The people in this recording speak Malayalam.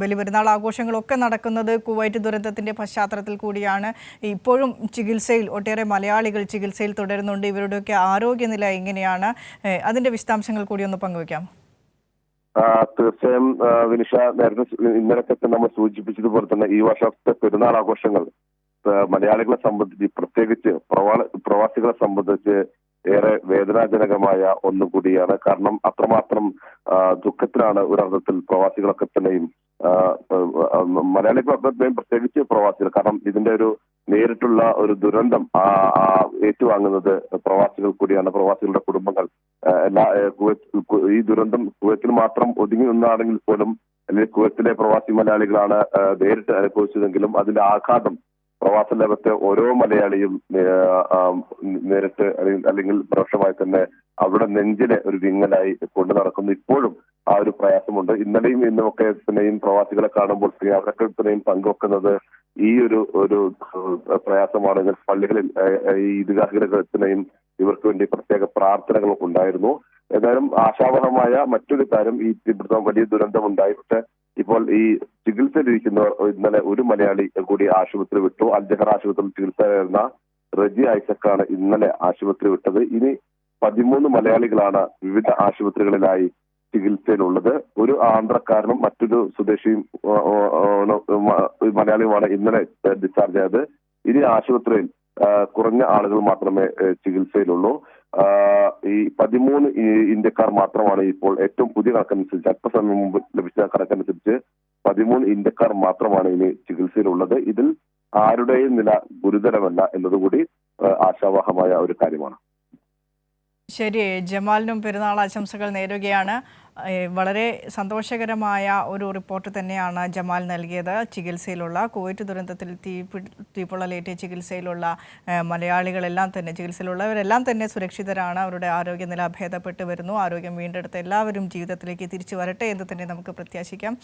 ബലിപെരുന്നാൾ ആഘോഷങ്ങളൊക്കെ നടക്കുന്നത് കുവൈറ്റ് ദുരന്തത്തിന്റെ പശ്ചാത്തലത്തിൽ കൂടിയാണ്. ഇപ്പോഴും ചികിത്സയിൽ ഒട്ടേറെ മലയാളികൾ ചികിത്സയിൽ തുടരുന്നുണ്ട്. ഇവരുടെയൊക്കെ ആരോഗ്യനില എങ്ങനെയാണ്? അതിന്റെ വിശദാംശങ്ങൾ കൂടി ഒന്ന് പങ്കുവയ്ക്കാം. തീർച്ചയായും വിനിഷ, നേരത്തെ ഇന്നലത്തെ നമ്മൾ സൂചിപ്പിച്ചതുപോലെ തന്നെ ഈ വർഷത്തെ പെരുന്നാൾ ആഘോഷങ്ങൾ മലയാളികളെ സംബന്ധിച്ച്, പ്രത്യേകിച്ച് പ്രവാസികളെ സംബന്ധിച്ച് ഏറെ വേദനാജനകമായ ഒന്നുകൂടിയാണ്. കാരണം അത്രമാത്രം ദുഃഖത്തിലാണ് ഒരർത്ഥത്തിൽ പ്രവാസികളൊക്കെ തന്നെയും, മലയാളികളൊക്കെ തന്നെയും പ്രത്യേകിച്ച് പ്രവാസികൾ. കാരണം ഇതിന്റെ ഒരു നേരിട്ടുള്ള ഒരു ദുരന്തം ഏറ്റുവാങ്ങുന്നത് പ്രവാസികൾ കൂടിയാണ്, പ്രവാസികളുടെ കുടുംബങ്ങൾ. ഈ ദുരന്തം കുവൈത്തിൽ മാത്രം ഒതുങ്ങി നിന്നാണെങ്കിൽ പോലും, അല്ലെങ്കിൽ കുവൈത്തിലെ പ്രവാസി മലയാളികളാണ് നേരിട്ട് അനുഭവിച്ചതെങ്കിലും അതിന്റെ ആഘാതം പ്രവാസ ലോകത്തെ ഓരോ മലയാളിയും നേരിട്ട് അല്ലെങ്കിൽ പരോക്ഷമായി തന്നെ അവരുടെ നെഞ്ചിലെ ഒരു വിങ്ങലായി കൊണ്ടു നടക്കുന്നു. ഇപ്പോഴും ആ ഒരു പ്രയാസമുണ്ട്. ഇന്നലെയും ഇന്നുമൊക്കെ തന്നെയും പ്രവാസികളെ കാണുമ്പോൾ അവരൊക്കെ തന്നെയും പങ്കുവെക്കുന്നത് ഈ ഒരു പ്രയാസമാണ്. പള്ളികളിൽ ഈ ഈദ്ഗാഹുകളിൽ തന്നെയും ഇവർക്ക് വേണ്ടി പ്രത്യേക പ്രാർത്ഥനകൾ ഉണ്ടായിരുന്നു. ഏതായാലും ആശാവഹമായ മറ്റൊരു കാര്യം, ഈ വലിയ ദുരന്തം ഉണ്ടായിട്ട് ഇപ്പോൾ ഈ ചികിത്സയിലിരിക്കുന്നവർ, ഇന്നലെ ഒരു മലയാളി കൂടി ആശുപത്രി വിട്ടു. അൽജഹർ ആശുപത്രിയിൽ ചികിത്സയിലായിരുന്ന റജി ഐസക്കാണ് ഇന്നലെ ആശുപത്രി വിട്ടത്. ഇനി 13 മലയാളികളാണ് വിവിധ ആശുപത്രികളിലായി ചികിത്സയിലുള്ളത്. ഒരു ആന്ധ്രക്കാരനും മറ്റൊരു സ്വദേശിയും മലയാളിയുമാണ് ഇന്നലെ ഡിസ്ചാർജ് ആയത്. ഇനി ആശുപത്രിയിൽ കുറഞ്ഞ ആളുകൾ മാത്രമേ ചികിത്സയിലുള്ളൂ. ഈ 13 ഇന്ത്യക്കാർ മാത്രമാണ് ഇപ്പോൾ ഏറ്റവും പുതിയ കണക്കനുസരിച്ച്, അല്പസമയം മുമ്പ് ലഭിച്ച കണക്കനുസരിച്ച് 13 ഇന്ത്യക്കാർ മാത്രമാണ് ഇനി ചികിത്സയിലുള്ളത്. ഇതിൽ ആരുടെയും നില ഗുരുതരമല്ല എന്നതുകൂടി ആശാവഹമായ ഒരു കാര്യമാണ്. ശരി, ജമാലിനും പെരുന്നാൾ ആശംസകൾ നേരുകയാണ്. വളരെ സന്തോഷകരമായ ഒരു റിപ്പോർട്ട് തന്നെയാണ് ജമാൽ നൽകിയത്. ചികിത്സയിലുള്ള കുവൈറ്റ് ദുരന്തത്തിൽ തീപ്പൊള്ളലേറ്റ് ചികിത്സയിലുള്ള മലയാളികളെല്ലാം തന്നെ, ചികിത്സയിലുള്ളവരെല്ലാം തന്നെ സുരക്ഷിതരാണ്. അവരുടെ ആരോഗ്യനില ഭേദപ്പെട്ട് വരുന്നു. ആരോഗ്യം വീണ്ടെടുത്ത എല്ലാവരും ജീവിതത്തിലേക്ക് തിരിച്ചു വരട്ടെ എന്ന് തന്നെ നമുക്ക് പ്രത്യാശിക്കാം.